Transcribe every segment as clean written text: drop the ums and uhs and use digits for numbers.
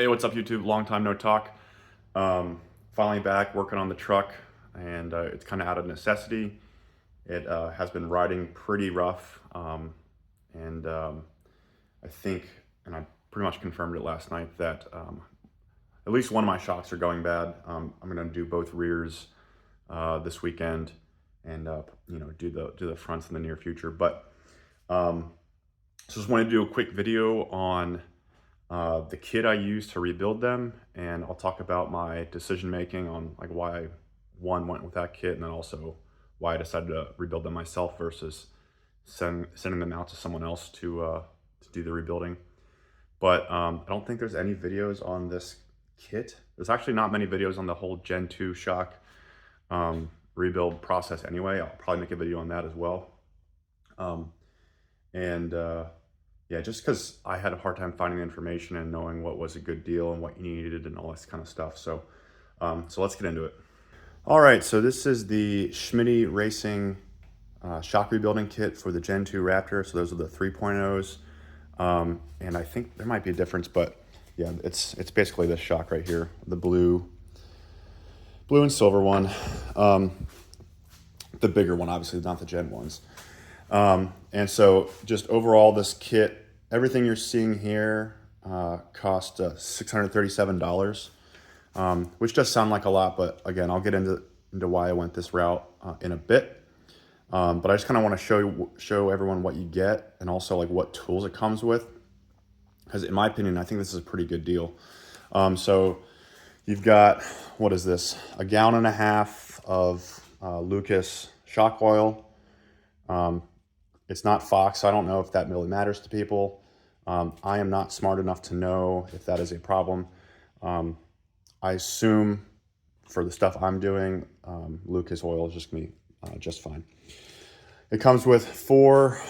Hey, what's up, YouTube? Long time no talk. Finally back working on the truck, and it's kind of out of necessity. It has been riding pretty rough, and I think, and I pretty much confirmed it last night, that at least one of my shocks are going bad. I'm going to do both rears this weekend, and do the fronts in the near future. But so just wanted to do a quick video on the kit I used to rebuild them, and I'll talk about my decision making on like why I went with that kit, and then also why I decided to rebuild them myself versus sending them out to someone else to do the rebuilding. But I don't think there's any videos on this kit. There's actually not many videos on the whole Gen 2 shock rebuild process anyway. I'll probably make a video on that as well. Yeah, just because I had a hard time finding the information and knowing what was a good deal and what you needed and all this kind of stuff. So, so let's get into it. All right, so this is the Schmidty Racing shock rebuilding kit for the Gen 2 Raptor. So those are the 3.0s. And I think there might be a difference, but yeah, it's basically this shock right here, the blue and silver one. The bigger one, obviously, not the Gen 1s. And so just overall, this kit, everything you're seeing here cost $637, which does sound like a lot, but again, I'll get into why I went this route in a bit. But I just kind of want to show everyone what you get, and also like what tools it comes with, because in my opinion, I think this is a pretty good deal. So you've got, what is this? 1.5 gallons of Lucas shock oil. It's not Fox, so I don't know if that really matters to people. I am not smart enough to know if that is a problem. I assume for the stuff I'm doing, Lucas oil is just going to be just fine. It comes with 4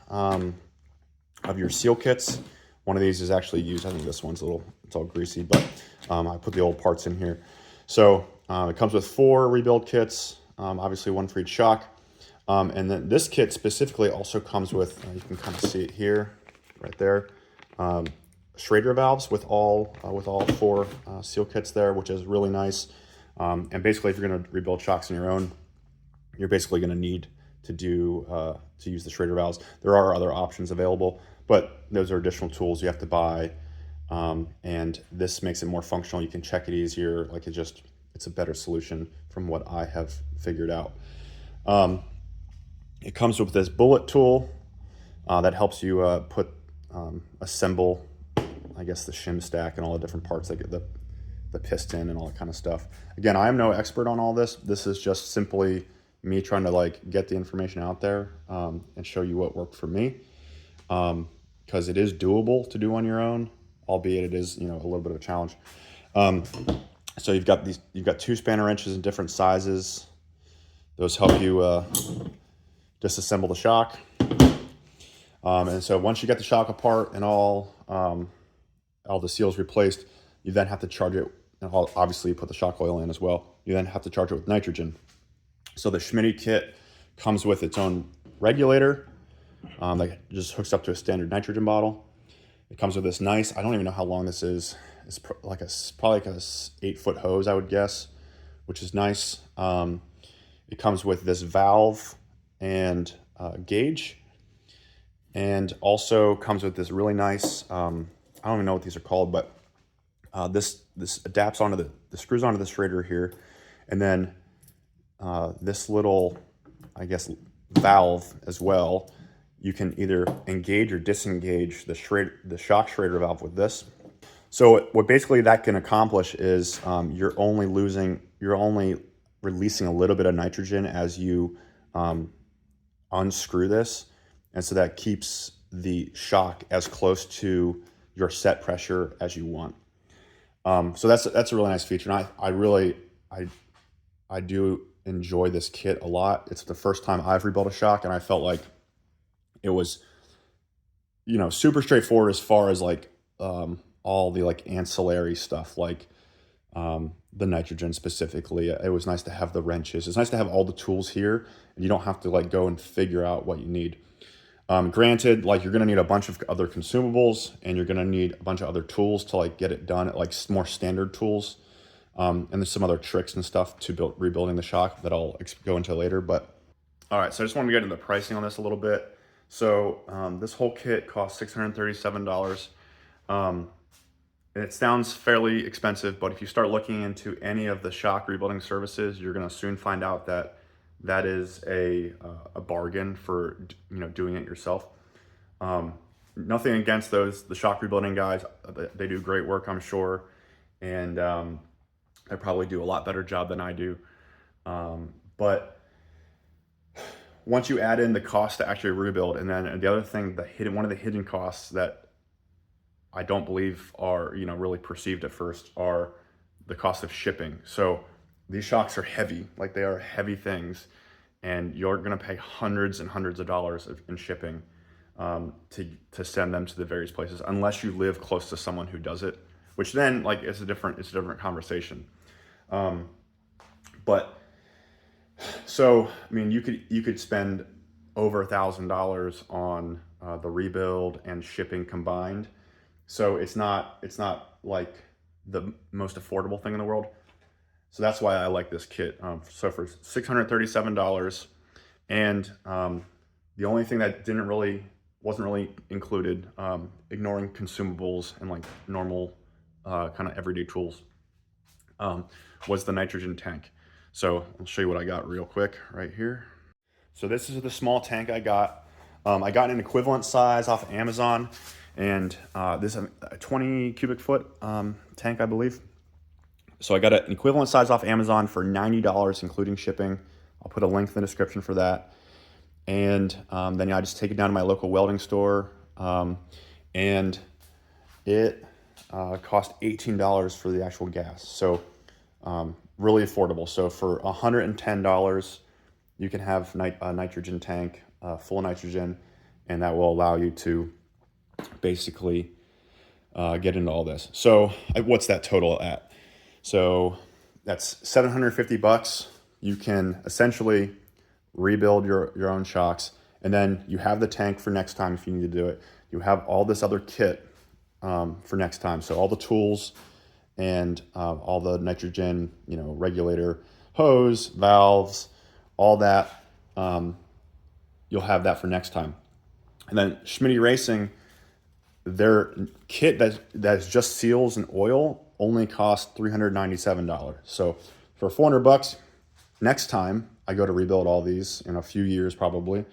of your seal kits. One of these is actually used. I think this one's it's all greasy, but I put the old parts in here. So it comes with 4 rebuild kits, obviously one for each shock. And then this kit specifically also comes with, you can kind of see it here, right there, Schrader valves with all 4 seal kits there, which is really nice. And basically, if you're going to rebuild shocks on your own, you're basically going to need to use the Schrader valves. There are other options available, but those are additional tools you have to buy. And this makes it more functional. You can check it easier. Like it's a better solution from what I have figured out. It comes with this bullet tool that helps you assemble, I guess, the shim stack and all the different parts, like the piston and all that kind of stuff. Again, I am no expert on all this. This is just simply me trying to like get the information out there and show you what worked for me, because it is doable to do on your own, albeit it is a little bit of a challenge. So you've got 2 spanner wrenches in different sizes. Those help you disassemble the shock. And so once you get the shock apart and all the seals replaced, you then have to charge it. And obviously you put the shock oil in as well. You then have to charge it with nitrogen. So the Schmidty kit comes with its own regulator that just hooks up to a standard nitrogen bottle. It comes with this nice, I don't even know how long this is. It's probably like a 8-foot hose, I would guess, which is nice. It comes with this valve and gauge, and also comes with this really nice, I don't even know what these are called, but this adapts onto the screws onto the Schrader here, and then this little, I guess, valve as well. You can either engage or disengage the shock Schrader valve with this. So what basically that can accomplish is you're only releasing a little bit of nitrogen as you unscrew this, and so that keeps the shock as close to your set pressure as you want. So that's a really nice feature, and I do enjoy this kit a lot. It's the first time I've rebuilt a shock, and I felt like it was super straightforward as far as like all the like ancillary stuff, like the nitrogen specifically. It was nice to have the wrenches. It's nice to have all the tools here, and you don't have to like go and figure out what you need. Granted, like you're going to need a bunch of other consumables and you're going to need a bunch of other tools to like get it done at like more standard tools. And there's some other tricks and stuff to rebuilding the shock that I'll go into later. But all right, so I just want to get into the pricing on this a little bit. So this whole kit costs $637. And it sounds fairly expensive, but if you start looking into any of the shock rebuilding services, you're going to soon find out that that is a bargain for doing it yourself. Nothing against the shock rebuilding guys. They do great work, I'm sure, and they probably do a lot better job than I do. But once you add in the cost to actually rebuild, and then the other thing, one of the hidden costs that I don't believe are really perceived at first are the cost of shipping. So these shocks are heavy, like they are heavy things, and you're gonna pay hundreds and hundreds of dollars in shipping to send them to the various places, unless you live close to someone who does it, which then like it's a different conversation. But so I mean, you could spend over $1,000 on the rebuild and shipping combined. So it's not like the most affordable thing in the world. So that's why I like this kit. So for $637, and the only thing that wasn't really included, ignoring consumables and like normal kind of everyday tools, was the nitrogen tank. So I'll show you what I got real quick right here. So this is the small tank I got. I got an equivalent size off of Amazon, and this is a 20 cubic foot tank, I believe. So I got an equivalent size off Amazon for $90, including shipping. I'll put a link in the description for that. And then I just take it down to my local welding store, and it cost $18 for the actual gas. So really affordable. So for $110, you can have a nitrogen tank, full of nitrogen, and that will allow you to basically get into all this. So what's that total at? So that's $750. You can essentially rebuild your own shocks, and then you have the tank for next time if you need to do it. You have all this other kit for next time. So all the tools and all the nitrogen, regulator, hose, valves, all that. You'll have that for next time. And then Schmidty Racing, their kit that's just seals and oil only costs $397. So for $400, next time I go to rebuild all these in a few years, probably,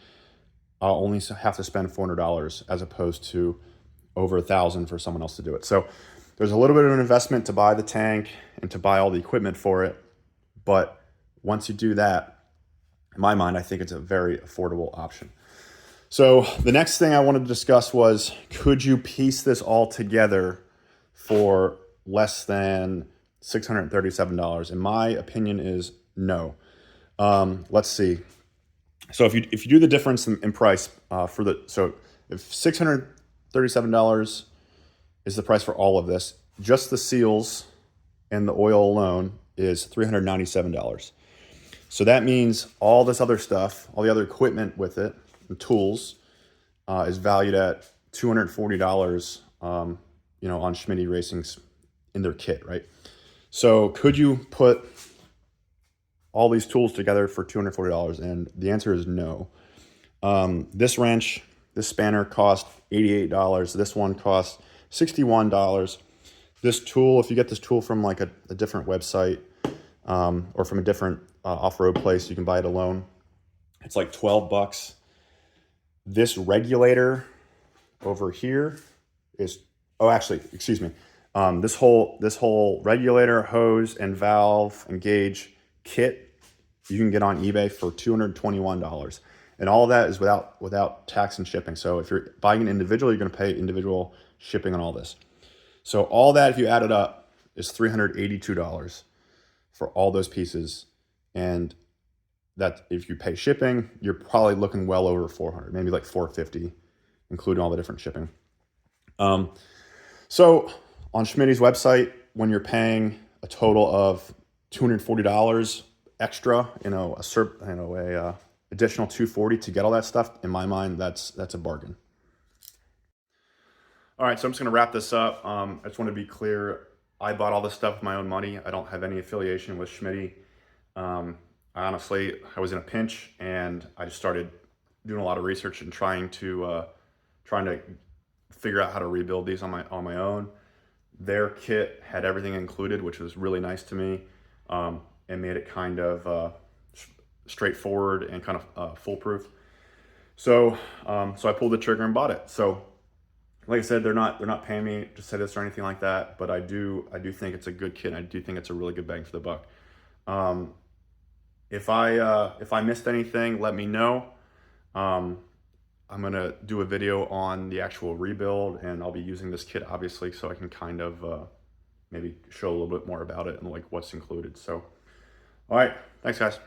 I'll only have to spend $400 as opposed to over $1,000 for someone else to do it. So there's a little bit of an investment to buy the tank and to buy all the equipment for it. But once you do that, in my mind, I think it's a very affordable option. So the next thing I wanted to discuss was, could you piece this all together for less than $637? And my opinion is no. Let's see. So if you do the difference in price so if $637 is the price for all of this, just the seals and the oil alone is $397. So that means all this other stuff, all the other equipment with it, and tools, is valued at $240, on Schmidty Racing's in their kit, right? So could you put all these tools together for $240? And the answer is no. This wrench, this spanner cost $88. This one costs $61. This tool, if you get this tool from like a different website, or from a different off-road place, you can buy it alone. It's like $12. This regulator over here is, excuse me. This whole regulator, hose, and valve and gauge kit, you can get on eBay for $221. And all of that is without tax and shipping. So if you're buying it individually, you're going to pay individual shipping on all this. So all that, if you add it up, is $382 for all those pieces. And that, if you pay shipping, you're probably looking well over $400, maybe like $450, including all the different shipping. So on Schmidty's website, when you're paying a total of $240 extra, a additional $240 to get all that stuff, in my mind, that's a bargain. All right, so I'm just gonna wrap this up. I just want to be clear. I bought all this stuff with my own money. I don't have any affiliation with Schmidty. Honestly, I was in a pinch and I just started doing a lot of research and trying to figure out how to rebuild these on my own. Their kit had everything included, which was really nice to me, and made it kind of straightforward and kind of foolproof. So so I pulled the trigger and bought it. So like I said, they're not paying me to say this or anything like that, but I do think it's a good kit. I do think it's a really good bang for the buck. If I missed anything, let me know. I'm gonna do a video on the actual rebuild, and I'll be using this kit obviously, so I can kind of maybe show a little bit more about it and like what's included. So, all right, thanks guys.